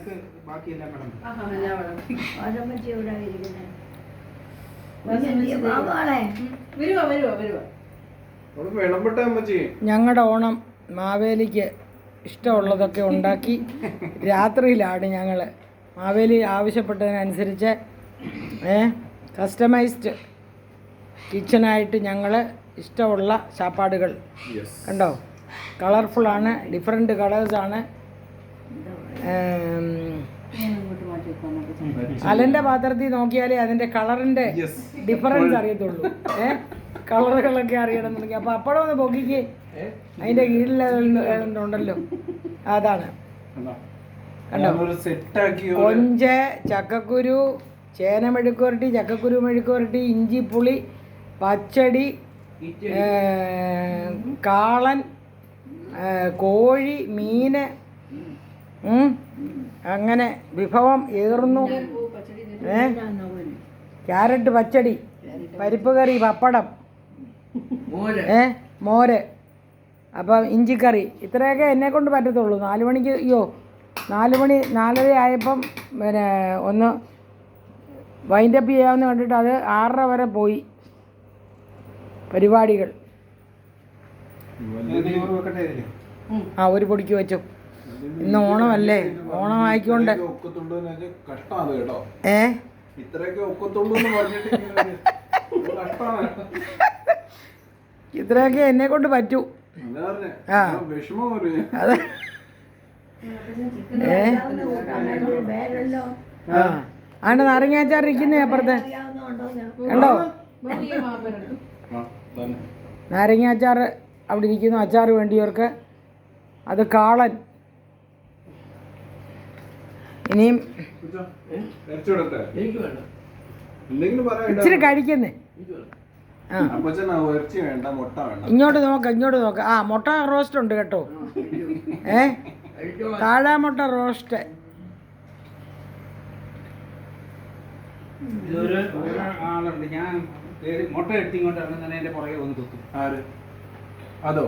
നിനക്ക് ബാക്കിയെല്ലാം വേണം. ഞങ്ങളുടെ ഓണം മാവേലിക്ക് ഇഷ്ടമുള്ളതൊക്കെ ഉണ്ടാക്കി രാത്രിയിലാണ് ഞങ്ങൾ മാവേലി ആവശ്യപ്പെട്ടതിനനുസരിച്ച് കസ്റ്റമൈസ്ഡ് കിച്ചണായിട്ട് ഞങ്ങൾ ഇഷ്ടമുള്ള ചാപ്പാടുകൾ കണ്ടോ. കളർഫുള്ളാണ്, ഡിഫറെൻറ്റ് കളേഴ്സാണ്. അലൻ്റെ പാത്രത്തിൽ നോക്കിയാലേ അതിൻ്റെ കളറിൻ്റെ ഡിഫറൻസ് അറിയത്തുള്ളൂ. കളറുകളൊക്കെ അറിയണമെന്നുണ്ടെങ്കിൽ. അപ്പോൾ അപ്പഴം ഒന്ന് പൊക്കിക്ക്, അതിൻ്റെ കീഴിലുണ്ടല്ലോ അതാണ്. കണ്ടോ, കൊഞ്ച്, ചക്കക്കുരു, ചേന മെഴുക്കുവരട്ടി, ചക്കക്കുരു മെഴുക്കുവരട്ടി, ഇഞ്ചിപ്പുളി, പച്ചടി, കാളൻ, കോഴി, മീന്, അങ്ങനെ വിഭവം ഏറുന്നു. ക്യാരറ്റ് പച്ചടി, പരിപ്പ് കറി, പപ്പടം, മോര്, അപ്പം ഇഞ്ചിക്കറി. ഇത്രയൊക്കെ എന്നെക്കൊണ്ട് പറ്റത്തുള്ളൂ. 4 മണിക്ക് 4 മണി 4:30 ആയപ്പം പിന്നെ ഒന്ന് വൈൻഡപ്പ് ചെയ്യാമെന്ന് കണ്ടിട്ട് അത് 6:30 വരെ പോയി പരിപാടികൾ. ഒരു പൊടിക്ക് വെച്ചു. ഇന്ന് ഓണമല്ലേ, ഓണമായിക്കൊണ്ട് ഇത്രയൊക്കെ എന്നെ കൊണ്ട് പറ്റൂ. അതെ, ആണ്ട് നാരങ്ങാച്ചാർ ഇരിക്കുന്നേ അപ്പുറത്ത് കണ്ടോ. നാരങ്ങാച്ചാർ അവിടെ ഇരിക്കുന്നു, അച്ചാർ വേണ്ടിയവർക്ക്. അത് കാളൻ. ഇനിയും ഇച്ചിരി കഴിക്കുന്നേ. ഇങ്ങോട്ട് നോക്ക. മുട്ട റോസ്റ്റ് ഉണ്ട് കേട്ടോ. താഴെ മുട്ട റോസ്റ്റ്. ആളുണ്ട്, ഞാൻ മുട്ട എത്തിക്കൊണ്ട് ഇറങ്ങുന്നതിന് എൻ്റെ പുറകെ വന്ന് കുത്തും. അതോ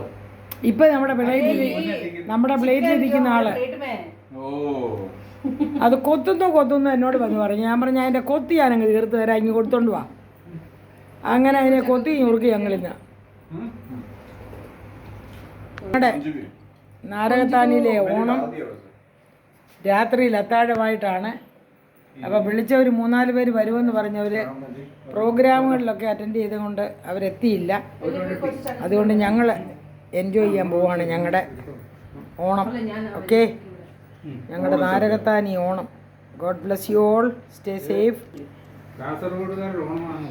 ഇപ്പൊ നമ്മുടെ പ്ലേറ്റിൽ ഇരിക്കുന്ന ആള് അത് കൊത്തുന്നു എന്നോട് വന്ന് പറഞ്ഞു. ഞാൻ പറഞ്ഞു അതിൻ്റെ കൊത്തി ഞാനങ്ങ് തീർത്ത് തരാം, ഇങ്ങ് കൊടുത്തോണ്ട് വാ. അങ്ങനെ അതിനെ കൊത്തി ഞുറുക്കി ഞങ്ങളിന്ന്. നമ്മുടെ നാരകത്താനിയിലെ ഓണം രാത്രിയിൽ അത്താഴമായിട്ടാണ്. അപ്പോൾ വിളിച്ചവർ 3-4 പേര് വരുമെന്ന് പറഞ്ഞവർ പ്രോഗ്രാമുകളിലൊക്കെ അറ്റൻഡ് ചെയ്തുകൊണ്ട് അവരെത്തിയില്ല. അതുകൊണ്ട് ഞങ്ങൾ എൻജോയ് ചെയ്യാൻ പോവുകയാണ് ഞങ്ങളുടെ ഓണം. ഓക്കെ, ഞങ്ങളുടെ Narakathani Onam. God bless you all, stay safe. കാസർഗോഡുകാരുടെ ഓണമാണ്.